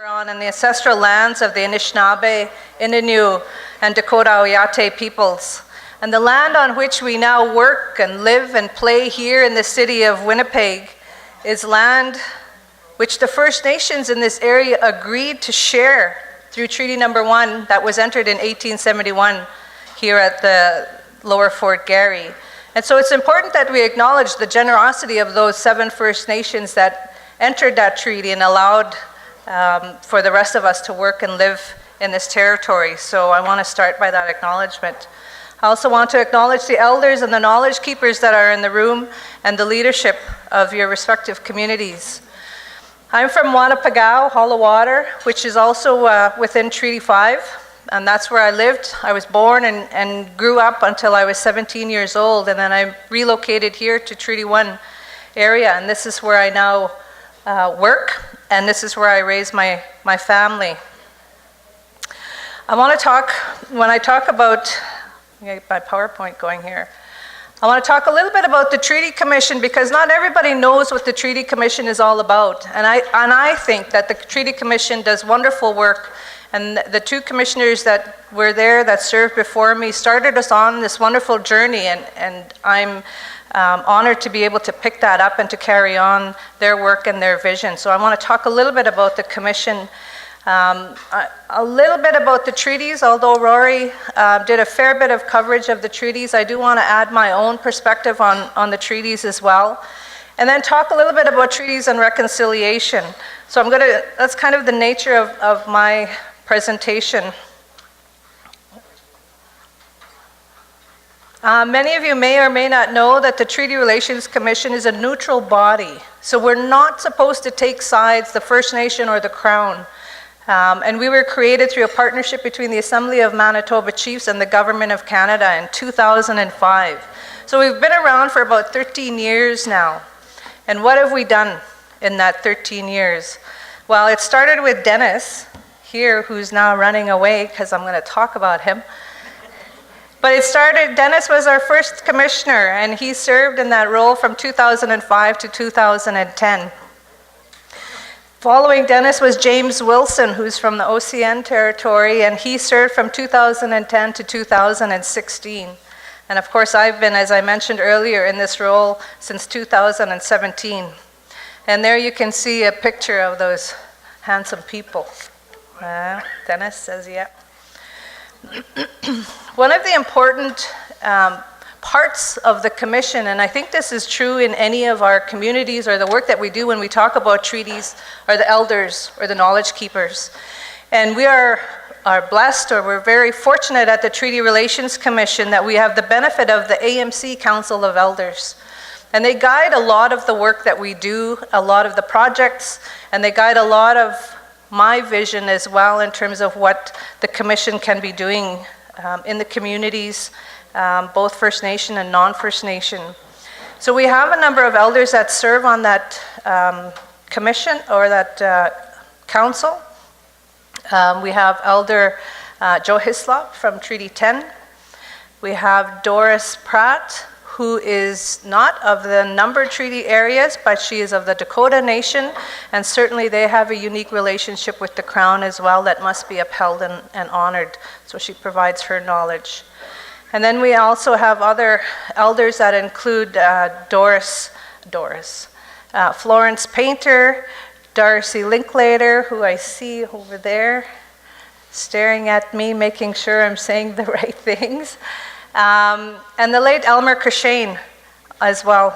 On in the ancestral lands of the Anishinaabe, Innu, and Dakota Oyate peoples. And the land on which we now work and live and play here in the city of Winnipeg is land which the First Nations in this area agreed to share through Treaty Number 1 that was entered in 1871 here at the Lower Fort Garry. And so it's important that we acknowledge the generosity of those 7 First Nations that entered that treaty and allowed for the rest of us to work and live in this territory. So I want to start by that acknowledgement. I also want to acknowledge the elders and the knowledge keepers that are in the room and the leadership of your respective communities. I'm from Wanapagao, Hollow Water, which is also within Treaty 5, and that's where I lived. I was born and grew up until I was 17 years old, and then I relocated here to Treaty 1 area, and this is where I now work, and this is where I raise my family. I want to talk, when I talk about, get my PowerPoint going here. I want to talk a little bit about the Treaty Commission because not everybody knows what the Treaty Commission is all about. And I think that the Treaty Commission does wonderful work. And the 2 commissioners that were there that served before me started us on this wonderful journey, and I'm honored to be able to pick that up and to carry on their work and their vision. So I want to talk a little bit about the Commission, a little bit about the treaties. Although Rory did a fair bit of coverage of the treaties, I do want to add my own perspective on the treaties as well. And then talk a little bit about treaties and reconciliation. So that's kind of the nature of my presentation. Many of you may or may not know that the Treaty Relations Commission is a neutral body. So we're not supposed to take sides, the First Nation or the Crown. And we were created through a partnership between the Assembly of Manitoba Chiefs and the Government of Canada in 2005. So we've been around for about 13 years now. And what have we done in that 13 years? Well, it started with Dennis here, who's now running away because I'm going to talk about him. But Dennis was our first commissioner, and he served in that role from 2005 to 2010. Following Dennis was James Wilson, who's from the OCN territory, and he served from 2010 to 2016. And of course, I've been, as I mentioned earlier, in this role since 2017. And there you can see a picture of those handsome people. Dennis says, yeah. One of the important parts of the Commission, and I think this is true in any of our communities or the work that we do when we talk about treaties, are the elders or the knowledge keepers. And we are blessed, or we're very fortunate at the Treaty Relations Commission that we have the benefit of the AMC Council of Elders. And they guide a lot of the work that we do, a lot of the projects, and they guide a lot of my vision as well in terms of what the Commission can be doing in the communities, both First Nation and non-First Nation. So we have a number of elders that serve on that commission or that council. We have Elder Joe Hislop from Treaty 10. We have Doris Pratt, who is not of the numbered treaty areas, but she is of the Dakota Nation, and certainly they have a unique relationship with the Crown as well that must be upheld and honored, so she provides her knowledge. And then we also have other elders that include Florence Painter, Darcy Linklater, who I see over there, staring at me, making sure I'm saying the right things. And the late Elmer Cushane as well,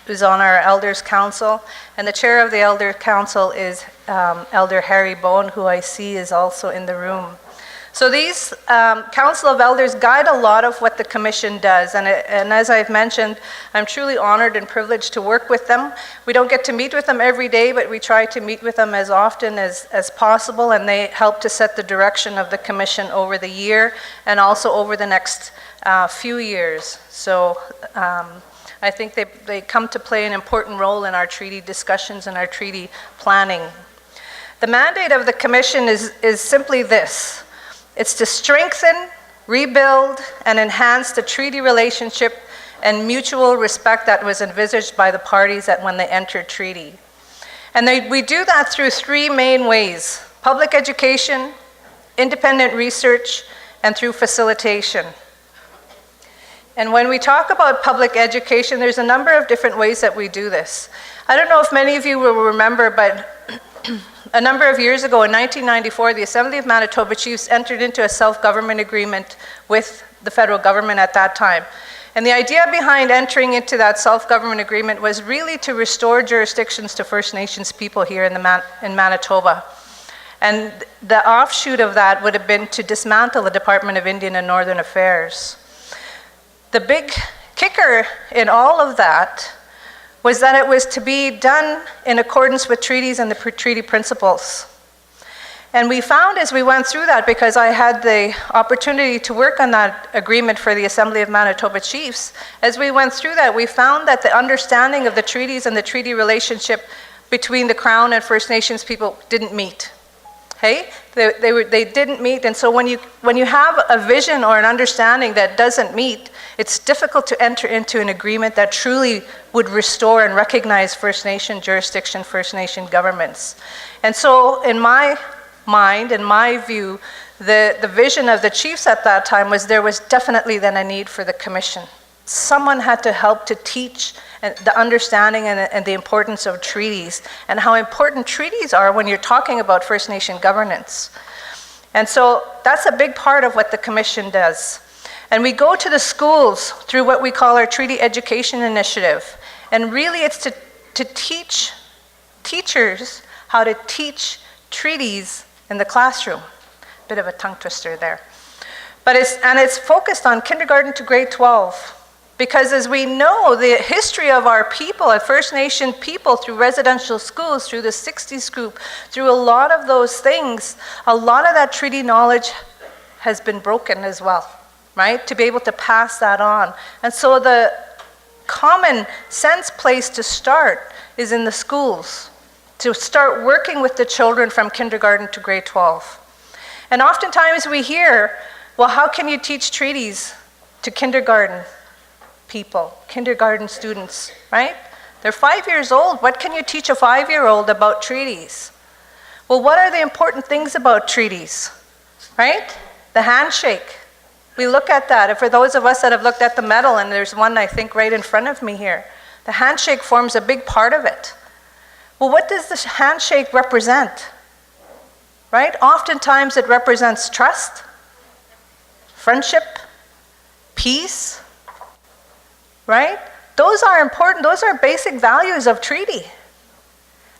who's on our Elders Council. And the chair of the Elder Council is Elder Harry Bone, who I see is also in the room. So these Council of Elders guide a lot of what the Commission does. And as I've mentioned, I'm truly honored and privileged to work with them. We don't get to meet with them every day, but we try to meet with them as often as possible, and they help to set the direction of the Commission over the year and also over the next few years. So I think they come to play an important role in our treaty discussions and our treaty planning. The mandate of the Commission is simply this. It's to strengthen, rebuild, and enhance the treaty relationship and mutual respect that was envisaged by the parties when they entered treaty. And we do that through three main ways: public education, independent research, and through facilitation. And when we talk about public education, there's a number of different ways that we do this. I don't know if many of you will remember, but a number of years ago, in 1994, the Assembly of Manitoba Chiefs entered into a self-government agreement with the federal government at that time. And the idea behind entering into that self-government agreement was really to restore jurisdictions to First Nations people here in Manitoba. And the offshoot of that would have been to dismantle the Department of Indian and Northern Affairs. The big kicker in all of that was that it was to be done in accordance with treaties and the treaty principles. And we found as we went through that, because I had the opportunity to work on that agreement for the Assembly of Manitoba Chiefs, as we went through that, we found that the understanding of the treaties and the treaty relationship between the Crown and First Nations people didn't meet. Hey? They didn't meet, and so when you have a vision or an understanding that doesn't meet, it's difficult to enter into an agreement that truly would restore and recognize First Nation jurisdiction, First Nation governments. And so in my mind, in my view, the vision of the chiefs at that time was there was definitely then a need for the commission. Someone had to help to teach the understanding and the importance of treaties and how important treaties are when you're talking about First Nation governance. And so that's a big part of what the commission does. And we go to the schools through what we call our Treaty Education Initiative. And really it's to teach teachers how to teach treaties in the classroom. Bit of a tongue twister there. But it's focused on kindergarten to grade 12. Because as we know, the history of our people, First Nation people, through residential schools, through the 60s group, through a lot of those things, a lot of that treaty knowledge has been broken as well, right? To be able to pass that on. And so the common sense place to start is in the schools, to start working with the children from kindergarten to grade 12. And oftentimes we hear, well, how can you teach treaties to kindergarten people, kindergarten students, right? They're 5 years old. What can you teach a 5-year-old about treaties? Well, what are the important things about treaties, right? The handshake. We look at that. And for those of us that have looked at the medal, and there's one I think right in front of me here, the handshake forms a big part of it. Well, what does the handshake represent? Right? Oftentimes it represents trust, friendship, peace, right? Those are important, those are basic values of treaty.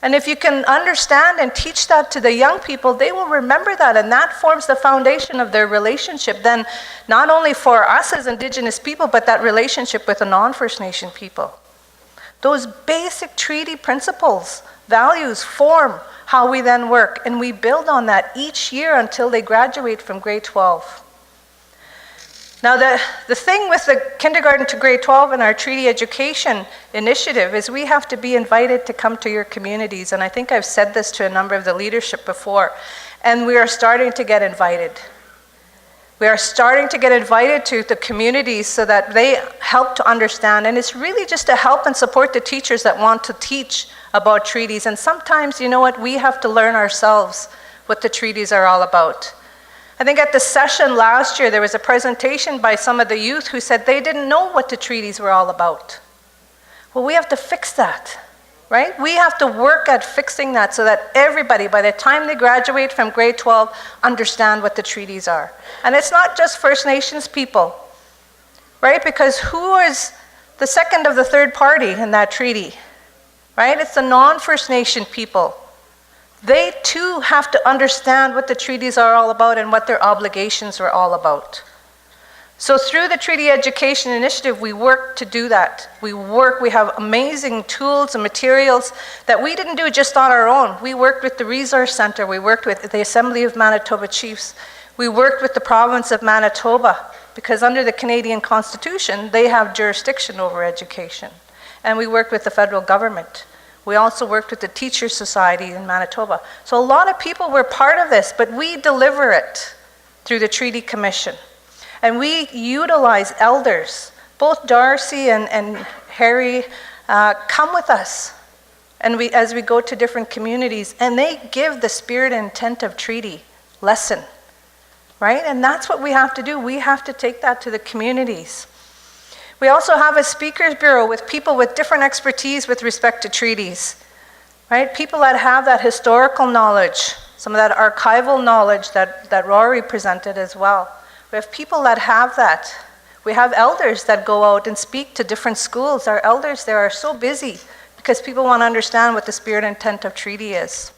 And if you can understand and teach that to the young people, they will remember that, and that forms the foundation of their relationship then, not only for us as Indigenous people, but that relationship with the non-First Nation people. Those basic treaty principles, values form how we then work, and we build on that each year until they graduate from grade 12. Now the thing with the kindergarten to grade 12 and our treaty education initiative is we have to be invited to come to your communities, and I think I've said this to a number of the leadership before, and we are starting to get invited. We are starting to get invited to the communities so that they help to understand, and it's really just to help and support the teachers that want to teach about treaties, and sometimes, you know what, we have to learn ourselves what the treaties are all about. I think at the session last year, there was a presentation by some of the youth who said they didn't know what the treaties were all about. Well, we have to fix that, right? We have to work at fixing that so that everybody, by the time they graduate from grade 12, understand what the treaties are. And it's not just First Nations people, right? Because who is the second of the third party in that treaty, right? It's the non-First Nation people. They too have to understand what the treaties are all about and what their obligations are all about. So through the Treaty Education Initiative, we work to do that. We have amazing tools and materials that we didn't do just on our own. We worked with the Resource Centre, we worked with the Assembly of Manitoba Chiefs, we worked with the province of Manitoba, because under the Canadian Constitution, they have jurisdiction over education. And we worked with the federal government. We also worked with the Teachers Society in Manitoba. So a lot of people were part of this, but we deliver it through the Treaty Commission. And we utilize elders. Both Darcy and Harry come with us and as we go to different communities, and they give the spirit and intent of treaty lesson, right? And that's what we have to do. We have to take that to the communities. We also have a speakers bureau with people with different expertise with respect to treaties, right? People that have that historical knowledge, some of that archival knowledge that Rory presented as well. We have people that have that. We have elders that go out and speak to different schools. Our elders there are so busy because people want to understand what the spirit and intent of treaty is.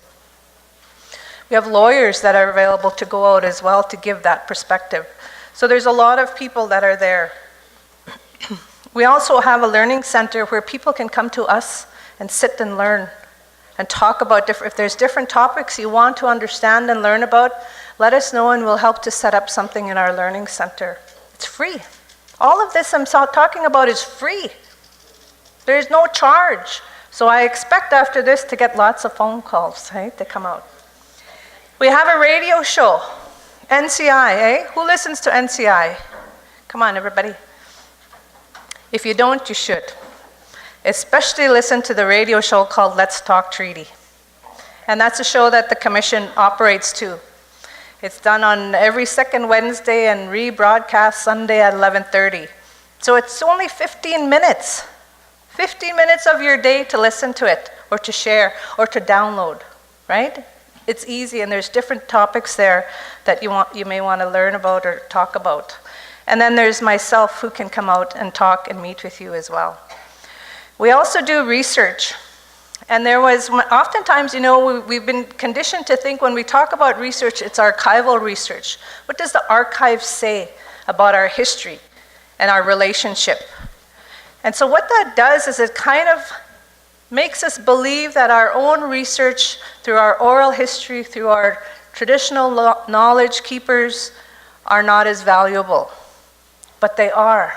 We have lawyers that are available to go out as well to give that perspective. So there's a lot of people that are there. We also have a learning center where people can come to us and sit and learn and talk about if there's different topics you want to understand and learn about, let us know and we'll help to set up something in our learning center. It's free. All of this I'm talking about is free. There's no charge. So I expect after this to get lots of phone calls, right, to come out. We have a radio show, NCI, eh? Who listens to NCI? Come on, everybody. If you don't, you should. Especially listen to the radio show called Let's Talk Treaty. And that's a show that the Commission operates to. It's done on every second Wednesday and rebroadcast Sunday at 11:30. So it's only 15 minutes. 15 minutes of your day to listen to it, or to share, or to download, right? It's easy, and there's different topics there that you may want to learn about or talk about. And then there's myself who can come out and talk and meet with you as well. We also do research. And there was, oftentimes, we've been conditioned to think when we talk about research, it's archival research. What does the archive say about our history and our relationship? And so what that does is it kind of makes us believe that our own research, through our oral history, through our traditional knowledge keepers, are not as valuable. But they are.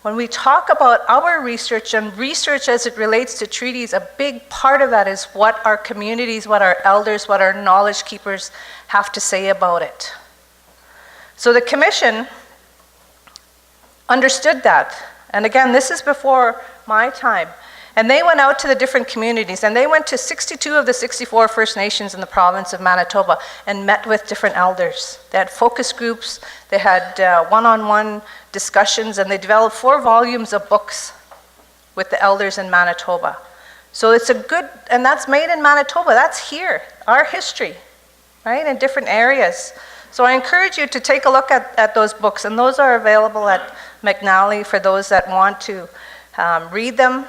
When we talk about our research and research as it relates to treaties, a big part of that is what our communities, what our elders, what our knowledge keepers have to say about it. So the Commission understood that. And again, this is before my time. And they went out to the different communities, and they went to 62 of the 64 First Nations in the province of Manitoba and met with different elders. They had focus groups, they had one-on-one discussions, and they developed 4 volumes of books with the elders in Manitoba. So it's a good, and that's made in Manitoba, that's here, our history, right, in different areas. So I encourage you to take a look at those books, and those are available at McNally for those that want to read them.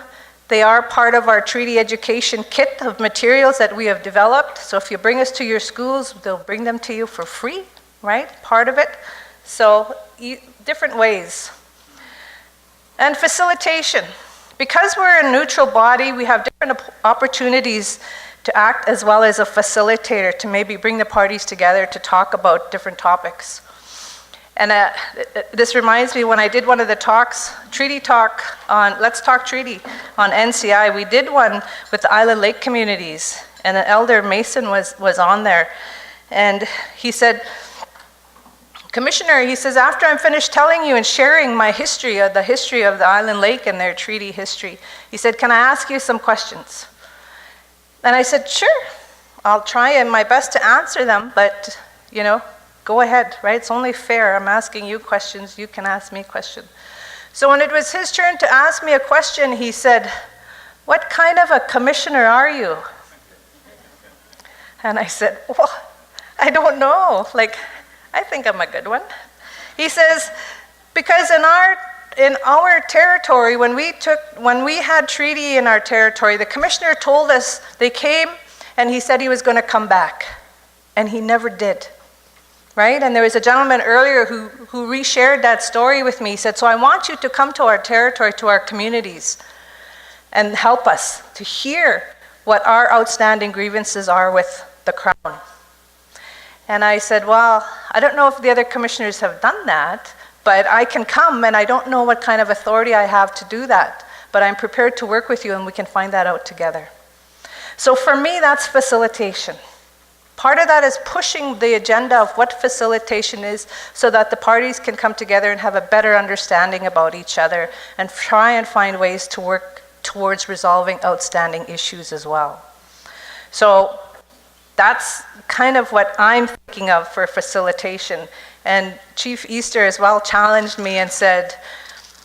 They are part of our treaty education kit of materials that we have developed. So if you bring us to your schools, they'll bring them to you for free, right? Part of it. So different ways. And facilitation. Because we're a neutral body, we have different opportunities to act as well as a facilitator to maybe bring the parties together to talk about different topics. And this reminds me, when I did one of the talks, treaty talk on, Let's Talk Treaty on NCI, we did one with the Island Lake communities, and Elder Mason was on there. And he said, Commissioner, he says, after I'm finished telling you and sharing my history of the Island Lake and their treaty history, he said, can I ask you some questions? And I said, sure, I'll try my best to answer them, but, go ahead, right? It's only fair. I'm asking you questions, you can ask me questions. So when it was his turn to ask me a question, he said, what kind of a commissioner are you? And I said, well, I don't know. I think I'm a good one. He says, because in our territory, when we had treaty in our territory, the commissioner told us they came, and he said he was going to come back, and he never did. Right? And there was a gentleman earlier who reshared that story with me. He said, so I want you to come to our territory, to our communities, and help us to hear what our outstanding grievances are with the Crown. And I said, well, I don't know if the other commissioners have done that, but I can come, and I don't know what kind of authority I have to do that, but I'm prepared to work with you, and we can find that out together. So for me, that's facilitation. Part of that is pushing the agenda of what facilitation is so that the parties can come together and have a better understanding about each other and try and find ways to work towards resolving outstanding issues as well. So that's kind of what I'm thinking of for facilitation. And Chief Easter as well challenged me and said,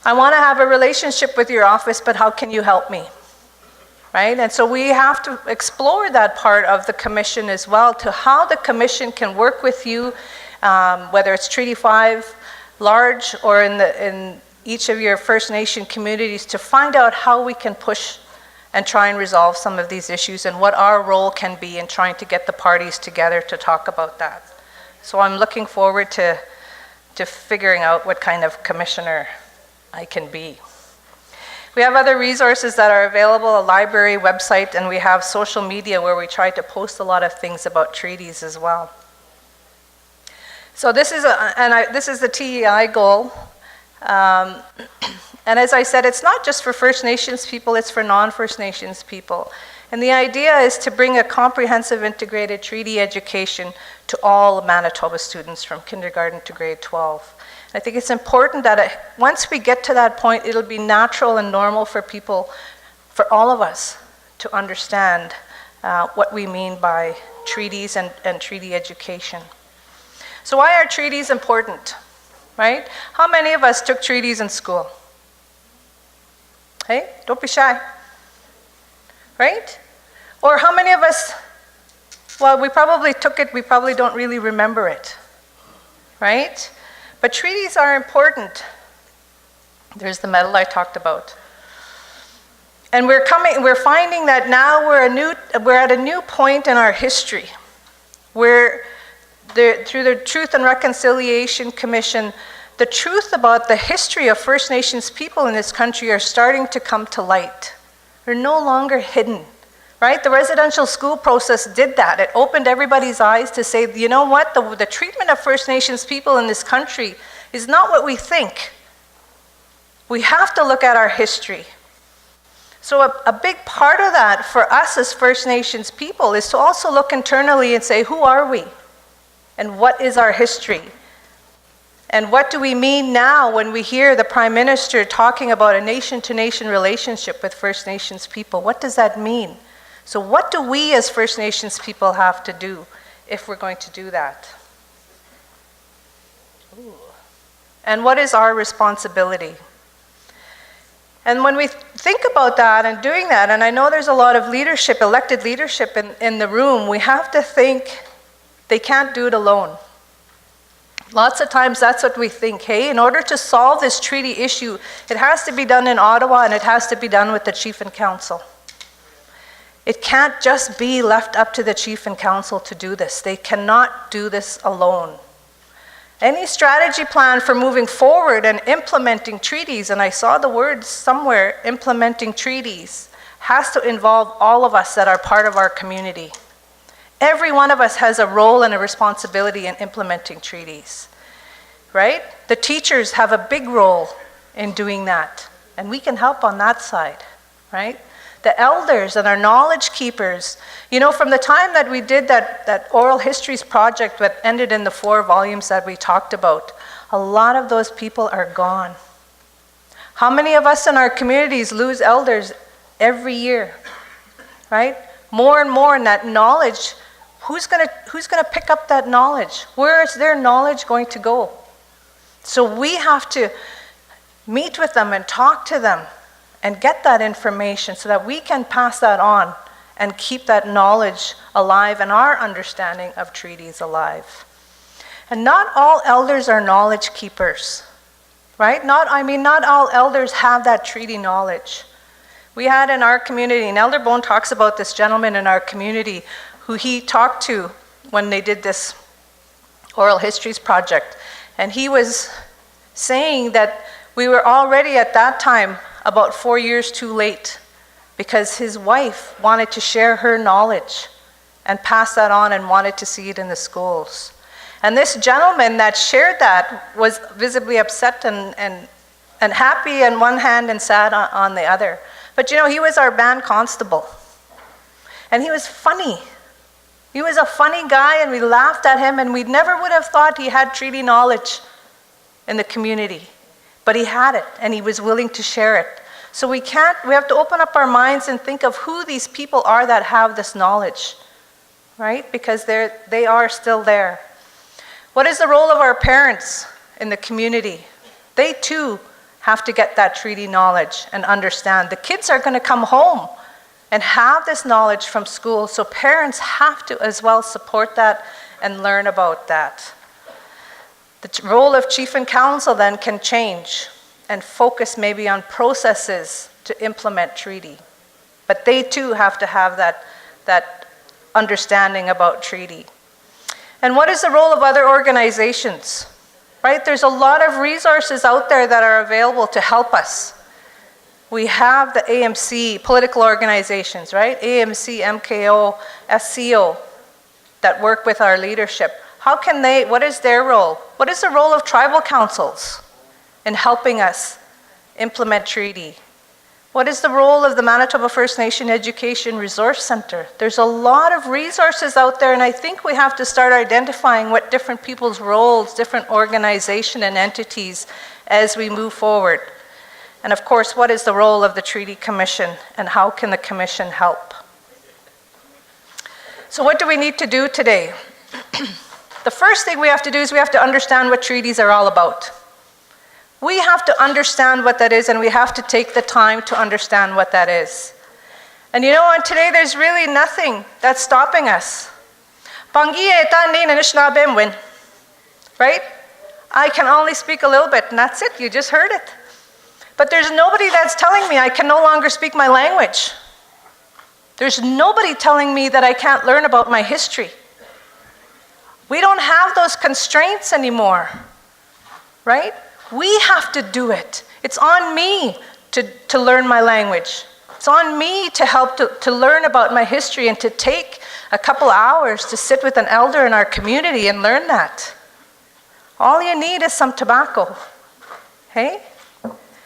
I want to have a relationship with your office, but how can you help me? Right? And so we have to explore that part of the commission as well, to how the commission can work with you, whether it's Treaty 5 large or in each of your First Nation communities, to find out how we can push and try and resolve some of these issues and what our role can be in trying to get the parties together to talk about that. So I'm looking forward to figuring out what kind of commissioner I can be. We have other resources that are available, a library, website, and we have social media where we try to post a lot of things about treaties as well. So this is the TEI goal. And as I said, it's not just for First Nations people, it's for non-First Nations people. And the idea is to bring a comprehensive integrated treaty education to all Manitoba students from kindergarten to grade 12. I think it's important that once we get to that point, it'll be natural and normal for people, for all of us, to understand what we mean by treaties and treaty education. So why are treaties important, right? How many of us took treaties in school? Hey, don't be shy, right? Or how many of us, well, we probably took it, we probably don't really remember it, right? But treaties are important. There's the medal I talked about. And we're finding that now we're at a new point in our history where through the Truth and Reconciliation Commission, the truth about the history of First Nations people in this country are starting to come to light. They're no longer hidden, right? The residential school process did that. It opened everybody's eyes to say, you know what, the treatment of First Nations people in this country is not what we think. We have to look at our history. So a big part of that for us as First Nations people is to also look internally and say, who are we? And what is our history? And what do we mean now when we hear the Prime Minister talking about a nation-to-nation relationship with First Nations people? What does that mean? So what do we as First Nations people have to do if we're going to do that? Ooh. And what is our responsibility? And when we think about that and doing that, and I know there's a lot of leadership, elected leadership in the room, we have to think they can't do it alone. Lots of times that's what we think, hey, in order to solve this treaty issue, it has to be done in Ottawa and it has to be done with the Chief and Council. It can't just be left up to the Chief and Council to do this. They cannot do this alone. Any strategy plan for moving forward and implementing treaties, and I saw the words somewhere, implementing treaties, has to involve all of us that are part of our community. Every one of us has a role and a responsibility in implementing treaties, right? The teachers have a big role in doing that, and we can help on that side, right? The elders and our knowledge keepers, you know, from the time that we did that oral histories project that ended in the 4 volumes that we talked about, a lot of those people are gone. How many of us in our communities lose elders every year, right? More and more in that knowledge. Who's gonna pick up that knowledge? Where is their knowledge going to go? So we have to meet with them and talk to them and get that information so that we can pass that on and keep that knowledge alive and our understanding of treaties alive. And not all elders are knowledge keepers, right? Not all elders have that treaty knowledge. We had in our community, and Elder Bone talks about this gentleman in our community who he talked to when they did this oral histories project. And he was saying that we were already at that time about 4 years too late because his wife wanted to share her knowledge and pass that on and wanted to see it in the schools. And this gentleman that shared that was visibly upset and happy on one hand and sad on the other. But you know, he was our band constable. And he was funny. He was a funny guy, and we laughed at him, and we never would have thought he had treaty knowledge in the community. But he had it, and he was willing to share it. So we have to open up our minds and think of who these people are that have this knowledge, right? Because they are still there. What is the role of our parents in the community? They too have to get that treaty knowledge and understand. The kids are going to come home and have this knowledge from school, so parents have to as well support that and learn about that. The role of chief and council then can change and focus maybe on processes to implement treaty. But they too have to have that understanding about treaty. And what is the role of other organizations? Right? There's a lot of resources out there that are available to help us. We have the AMC, political organizations, right? AMC, MKO, SCO, that work with our leadership. What is their role? What is the role of tribal councils in helping us implement treaty? What is the role of the Manitoba First Nation Education Resource Center? There's a lot of resources out there, and I think we have to start identifying what different people's roles, different organizations and entities as we move forward. And of course, what is the role of the Treaty Commission, and how can the Commission help? So what do we need to do today? The first thing we have to do is we have to understand what treaties are all about. We have to understand what that is, and we have to take the time to understand what that is. And you know what, today there's really nothing that's stopping us. Right? I can only speak a little bit, and that's it, you just heard it. But there's nobody that's telling me I can no longer speak my language. There's nobody telling me that I can't learn about my history. We don't have those constraints anymore, right? We have to do it. It's on me to learn my language. It's on me to help to learn about my history and to take a couple hours to sit with an elder in our community and learn that. All you need is some tobacco, hey?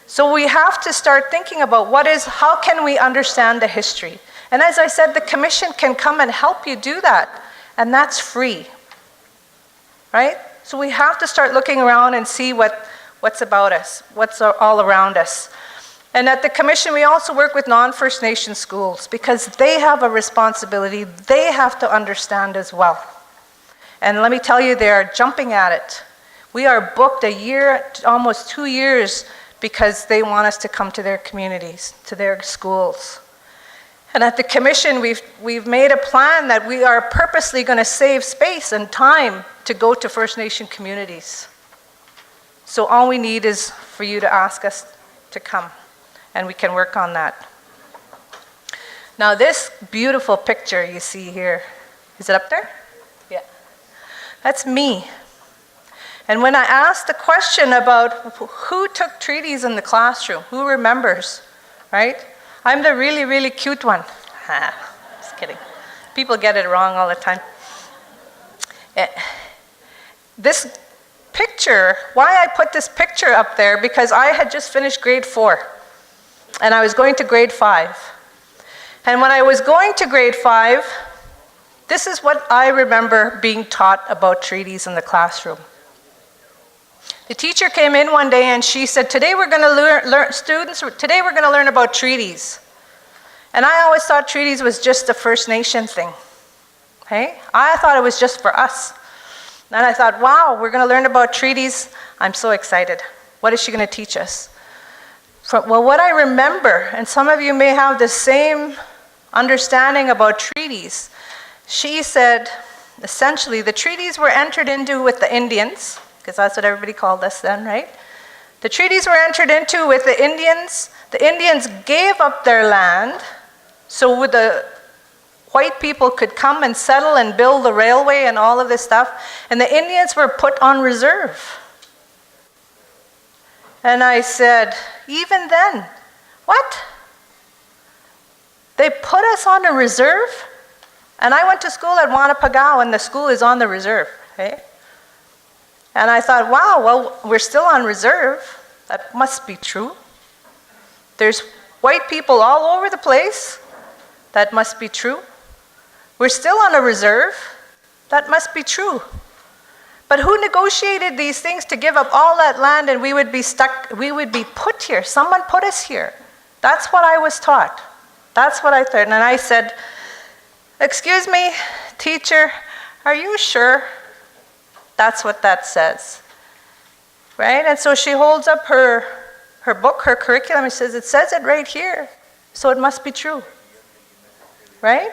So we have to start thinking about how can we understand the history? And as I said, the Commission can come and help you do that, and that's free, right? So we have to start looking around and see what's about us, what's all around us. And at the Commission, we also work with non-First Nation schools because they have a responsibility. They have to understand as well. And let me tell you, they are jumping at it. We are booked a year, almost 2 years, because they want us to come to their communities, to their schools. And at the Commission, we've made a plan that we are purposely going to save space and time to go to First Nation communities. So all we need is for you to ask us to come, and we can work on that. Now this beautiful picture you see here, is it up there? Yeah. That's me. And when I asked the question about who took treaties in the classroom, who remembers, right? I'm the really, really cute one. Just kidding. People get it wrong all the time. This picture, why I put this picture up there, because I had just finished grade 4, and I was going to grade 5. And when I was going to grade 5, this is what I remember being taught about treaties in the classroom. The teacher came in one day and she said, today we're going to learn about treaties. And I always thought treaties was just a First Nation thing. Okay? I thought it was just for us. And I thought, wow, we're going to learn about treaties. I'm so excited. What is she going to teach us? Well, what I remember, and some of you may have the same understanding about treaties, she said, essentially, the treaties were entered into with the Indians, because that's what everybody called us then, right? The treaties were entered into with the Indians. The Indians gave up their land so the white people could come and settle and build the railway and all of this stuff. And the Indians were put on reserve. And I said, even then, what? They put us on a reserve? And I went to school at Wanapagao, and the school is on the reserve, okay? And I thought, wow, well, we're still on reserve. That must be true. There's white people all over the place. That must be true. We're still on a reserve. That must be true. But who negotiated these things to give up all that land and we would be stuck, we would be put here? Someone put us here. That's what I was taught. That's what I thought. And I said, "Excuse me, teacher, are you sure that's what that says?" Right? And so she holds up her book, her curriculum, and says, "It says it right here, so it must be true." Right?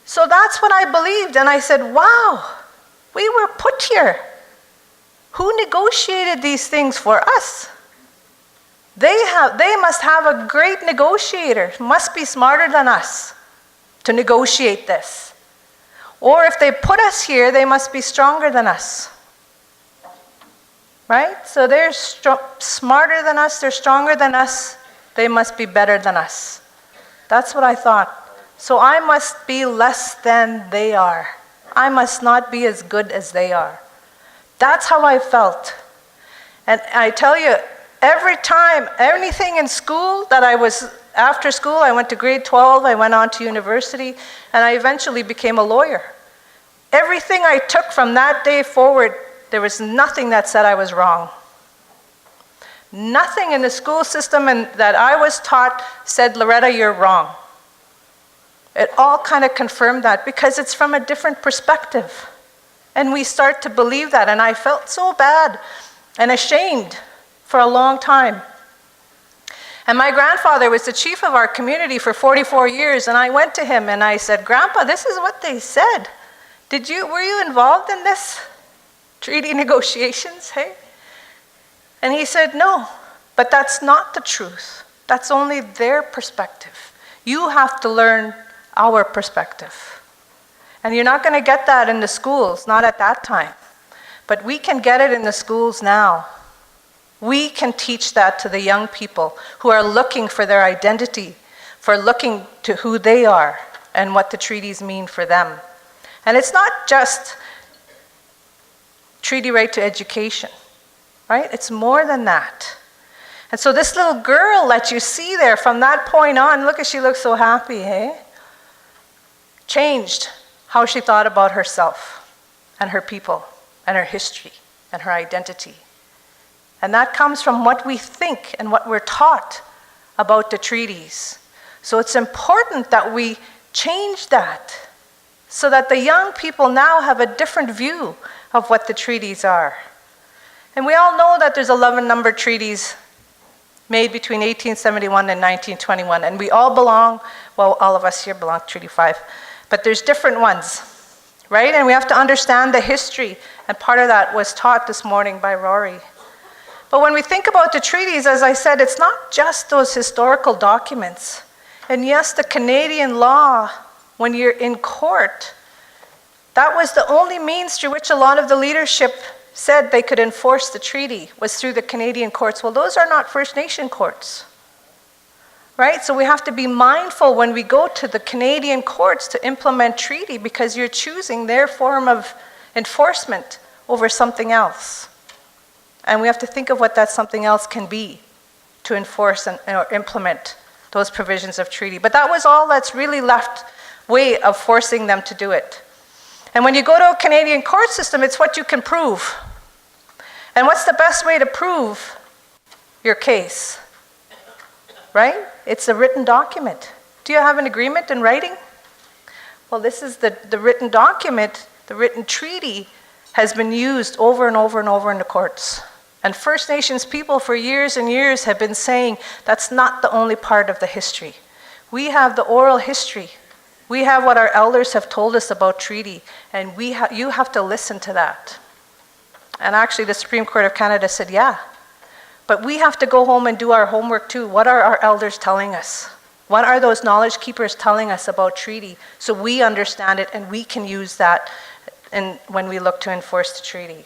So that's what I believed. And I said, wow, we were put here. Who negotiated these things for us? They must have a great negotiator, must be smarter than us to negotiate this. Or if they put us here, they must be stronger than us. Right? So they're smarter than us, they're stronger than us, they must be better than us. That's what I thought. So I must be less than they are. I must not be as good as they are. That's how I felt. And I tell you, every time, anything in school that I was, after school, I went to grade 12, I went on to university, and I eventually became a lawyer. Everything I took from that day forward, there was nothing that said I was wrong. Nothing in the school system that I was taught said, "Lorretta, you're wrong." It all kind of confirmed that because it's from a different perspective. And we start to believe that. And I felt so bad and ashamed for a long time. And my grandfather was the chief of our community for 44 years. And I went to him and I said, "Grandpa, this is what they said. Were you involved in this treaty negotiations, hey?" And he said, "No, but that's not the truth. That's only their perspective. You have to learn our perspective." And you're not going to get that in the schools, not at that time. But we can get it in the schools now. We can teach that to the young people who are looking for their identity, for looking to who they are and what the treaties mean for them. And it's not just treaty right to education, right? It's more than that. And so this little girl that you see there from that point on, look, she looks so happy, hey? Changed how she thought about herself and her people and her history and her identity. And that comes from what we think and what we're taught about the treaties. So it's important that we change that so that the young people now have a different view of what the treaties are. And we all know that there's 11 numbered treaties made between 1871 and 1921, and we all belong, well, all of us here belong to Treaty 5, but there's different ones, right? And we have to understand the history, and part of that was taught this morning by Rory. But when we think about the treaties, as I said, it's not just those historical documents. And yes, the Canadian law, when you're in court, that was the only means through which a lot of the leadership said they could enforce the treaty, was through the Canadian courts. Well, those are not First Nation courts, right? So we have to be mindful when we go to the Canadian courts to implement treaty, because you're choosing their form of enforcement over something else. And we have to think of what that something else can be to enforce or implement those provisions of treaty. But that was all that's really left way of forcing them to do it. And when you go to a Canadian court system, it's what you can prove. And what's the best way to prove your case? Right? It's a written document. Do you have an agreement in writing? Well, this is the written document, the written treaty has been used over and over and over in the courts. And First Nations people for years and years have been saying that's not the only part of the history. We have the oral history. We have what our elders have told us about treaty, and you have to listen to that. And actually the Supreme Court of Canada said, yeah, but we have to go home and do our homework too. What are our elders telling us? What are those knowledge keepers telling us about treaty, so we understand it and we can use that when we look to enforce the treaty.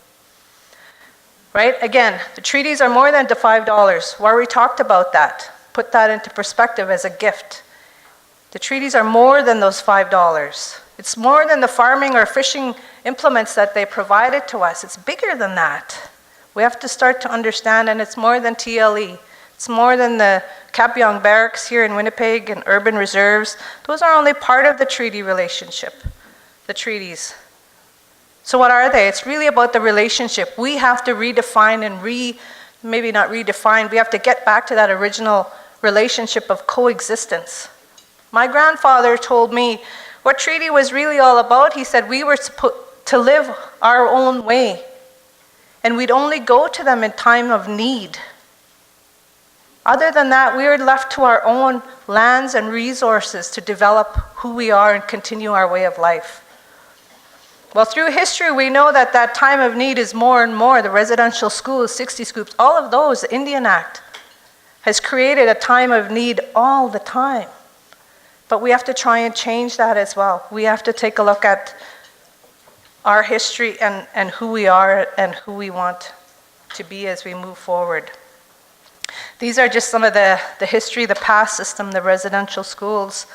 Right? Again, the treaties are more than the $5. Rory talked about that. Put that into perspective as a gift. The treaties are more than those $5. It's more than the farming or fishing implements that they provided to us. It's bigger than that. We have to start to understand, and it's more than TLE. It's more than the Kapyong Barracks here in Winnipeg and urban reserves. Those are only part of the treaty relationship, the treaties. So what are they? It's really about the relationship. We have to redefine and maybe not redefine, we have to get back to that original relationship of coexistence. My grandfather told me what treaty was really all about. He said we were to live our own way, and we'd only go to them in time of need. Other than that, we are left to our own lands and resources to develop who we are and continue our way of life. Well, through history, we know that that time of need is more and more. The residential schools, 60 scoops, all of those, the Indian Act, has created a time of need all the time. But we have to try and change that as well. We have to take a look at our history and who we are and who we want to be as we move forward. These are just some of the history, the past system, the residential schools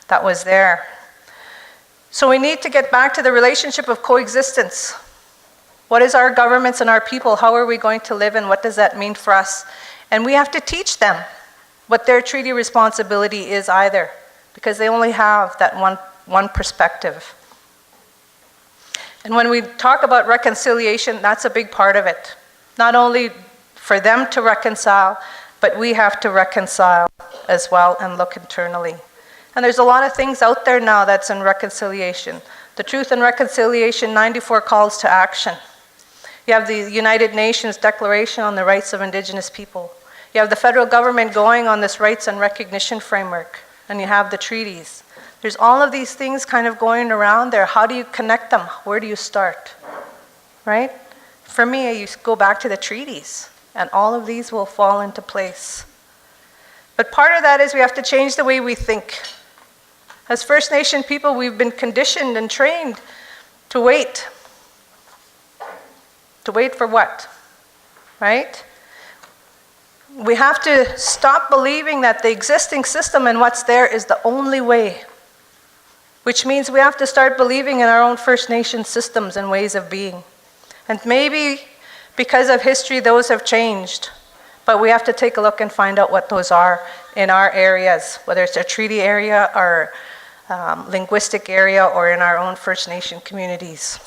that was there. So we need to get back to the relationship of coexistence. What is our governments and our people? How are we going to live, and what does that mean for us? And we have to teach them what their treaty responsibility is either, because they only have that one perspective. And when we talk about reconciliation, that's a big part of it. Not only for them to reconcile, but we have to reconcile as well and look internally. And there's a lot of things out there now that's in reconciliation. The Truth and Reconciliation 94 calls to action. You have the United Nations Declaration on the Rights of Indigenous People. You have the federal government going on this rights and recognition framework. And you have the treaties. There's all of these things kind of going around there. How do you connect them? Where do you start? Right? For me, I used to go back to the treaties, and all of these will fall into place. But part of that is we have to change the way we think. As First Nation people, we've been conditioned and trained to wait. To wait for what? Right? We have to stop believing that the existing system and what's there is the only way. Which means we have to start believing in our own First Nation systems and ways of being. And maybe because of history, those have changed. But we have to take a look and find out what those are in our areas, whether it's a treaty area or linguistic area or in our own First Nation communities.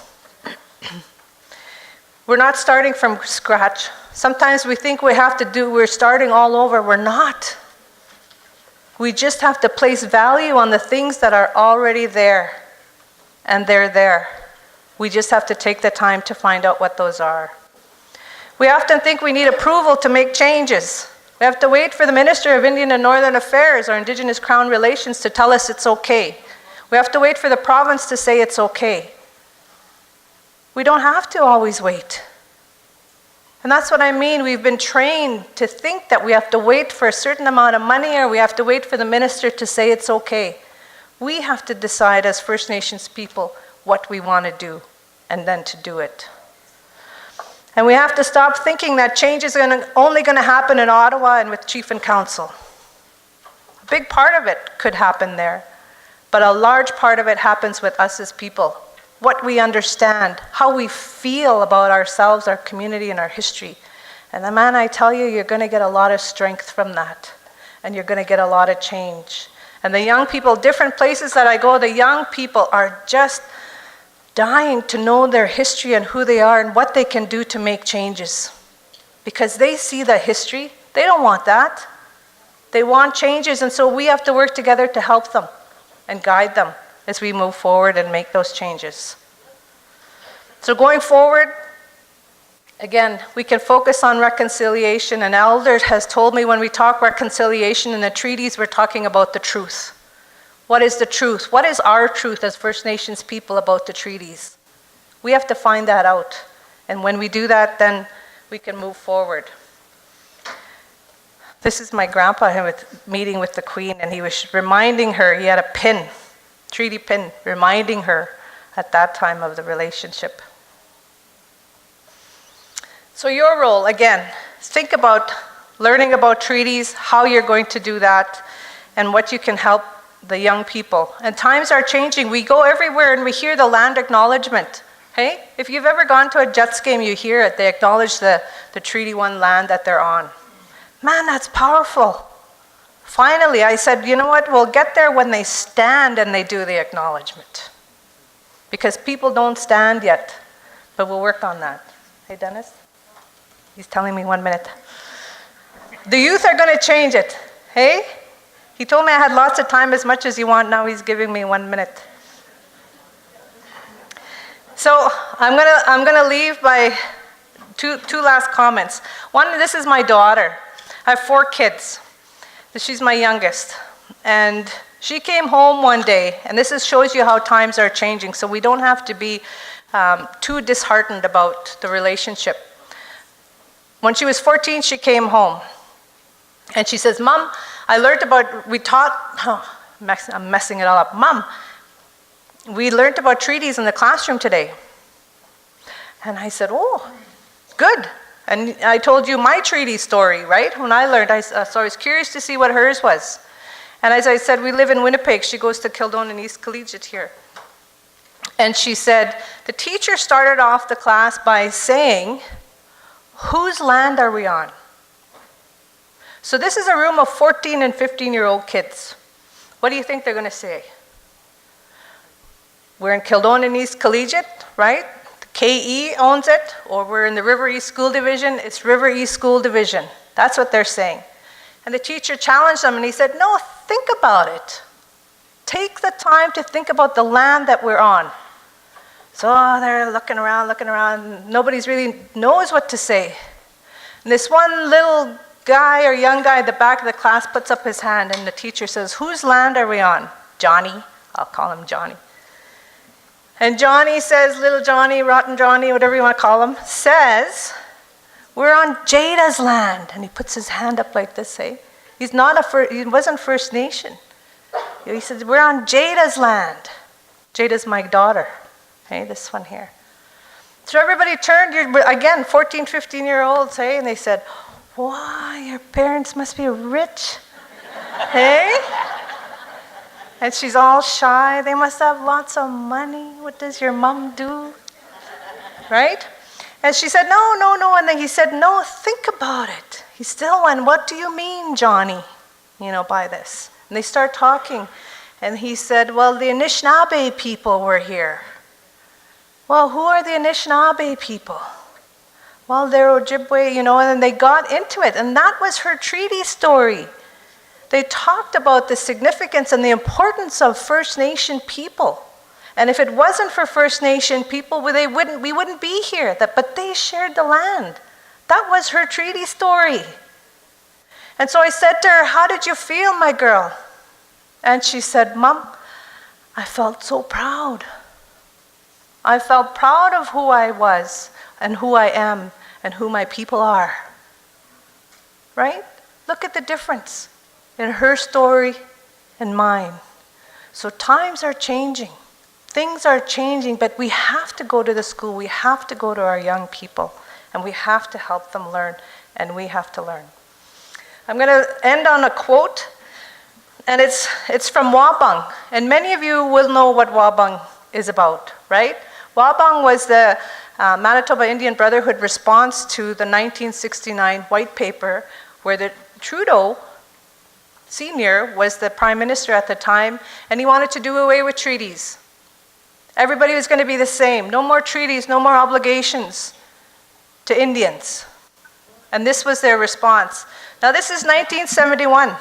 We're not starting from scratch. Sometimes we think we're starting all over. We're not. We just have to place value on the things that are already there, and they're there. We just have to take the time to find out what those are. We often think we need approval to make changes. We have to wait for the Minister of Indian and Northern Affairs or Indigenous Crown Relations to tell us it's okay. We have to wait for the province to say it's okay. We don't have to always wait. And that's what I mean. We've been trained to think that we have to wait for a certain amount of money, or we have to wait for the minister to say it's okay. We have to decide as First Nations people what we want to do, and then to do it. And we have to stop thinking that change is only going to happen in Ottawa and with Chief and Council. A big part of it could happen there, but a large part of it happens with us as people. What we understand, how we feel about ourselves, our community, and our history. And the man, I tell you, you're going to get a lot of strength from that. And you're going to get a lot of change. And the young people, different places that I go, the young people are just dying to know their history and who they are and what they can do to make changes. Because they see the history. They don't want that. They want changes, and so we have to work together to help them and guide them as we move forward and make those changes. So going forward, again, we can focus on reconciliation. An elder has told me when we talk reconciliation in the treaties, we're talking about the truth. What is the truth? What is our truth as First Nations people about the treaties? We have to find that out. And when we do that, then we can move forward. This is my grandpa meeting with the Queen, and he was reminding her, he had a pin, treaty pin, reminding her at that time of the relationship. So your role, again, think about learning about treaties, how you're going to do that, and what you can help the young people. And times are changing. We go everywhere and we hear the land acknowledgement. Hey, if you've ever gone to a Jets game, you hear it. They acknowledge the Treaty 1 land that they're on. Man, that's powerful. Finally, I said, you know what? We'll get there when they stand and they do the acknowledgement. Because people don't stand yet. But we'll work on that. Hey, Dennis? He's telling me 1 minute. The youth are going to change it. Hey? He told me I had lots of time, as much as you want. Now he's giving me 1 minute. So I'm gonna leave by two last comments. One, this is my daughter. I have 4 kids. She's my youngest. And she came home one day, and this shows you how times are changing, so we don't have to be too disheartened about the relationship. When she was 14, she came home. And she says, Mom, I learned about, I'm messing it all up. Mom, we learned about treaties in the classroom today. And I said, oh, good. And I told you my treaty story, right? When I learned, so I was curious to see what hers was. And as I said, we live in Winnipeg. She goes to Kildonan and East Collegiate here. And she said, the teacher started off the class by saying, whose land are we on? So this is a room of 14 and 15-year-old kids. What do you think they're going to say? We're in Kildonan and East Collegiate, right? The KE owns it, or we're in the River East School Division. It's River East School Division. That's what they're saying. And the teacher challenged them, and he said, no, think about it. Take the time to think about the land that we're on. So they're looking around. Nobody's really knows what to say. And this one little guy or young guy at the back of the class puts up his hand, and the teacher says, whose land are we on? Johnny. I'll call him Johnny. And Johnny says, little Johnny, rotten Johnny, whatever you want to call him, says, we're on Jada's land. And he puts his hand up like this, eh? He wasn't First Nation. He says, we're on Jada's land. Jada's my daughter, hey, this one here. So everybody turned, again, 14, 15-year-olds, hey, and they said, wow, your parents must be rich, hey? And she's all shy. They must have lots of money. What does your mom do? Right? And she said, no. And then he said, no, think about it. He still went, what do you mean, Johnny, by this? And they start talking. And he said, well, the Anishinaabe people were here. Well, who are the Anishinaabe people? Well, they're Ojibwe, and then they got into it. And that was her treaty story. They talked about the significance and the importance of First Nation people. And if it wasn't for First Nation people, we wouldn't be here. But they shared the land. That was her treaty story. And so I said to her, how did you feel, my girl? And she said, Mom, I felt so proud. I felt proud of who I was and who I am and who my people are. Right? Look at the difference in her story and mine. So times are changing. Things are changing, but we have to go to the school. We have to go to our young people, and we have to help them learn, and we have to learn. I'm going to end on a quote, and it's from Wabang. And many of you will know what Wabang is about, right? Wabang was the Manitoba Indian Brotherhood response to the 1969 white paper, where the Trudeau Senior was the prime minister at the time, and he wanted to do away with treaties. Everybody was going to be the same. No more treaties, no more obligations to Indians. And this was their response. Now this is 1971,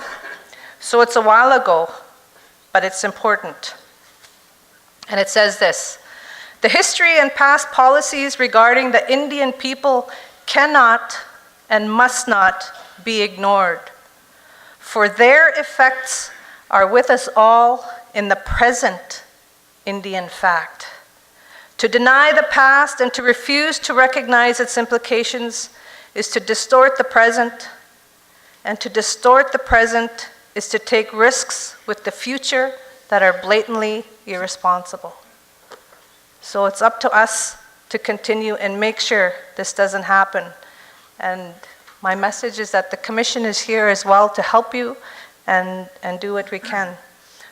so it's a while ago, but it's important. And it says this: the history and past policies regarding the Indian people cannot and must not be ignored, for their effects are with us all in the present Indian fact. To deny the past and to refuse to recognize its implications is to distort the present, and to distort the present is to take risks with the future that are blatantly irresponsible. So it's up to us to continue and make sure this doesn't happen. And my message is that the Commission is here as well to help you and do what we can.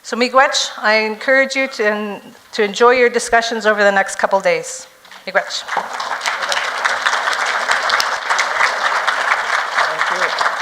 So miigwech, I encourage you to enjoy your discussions over the next couple days. Miigwech. Thank you.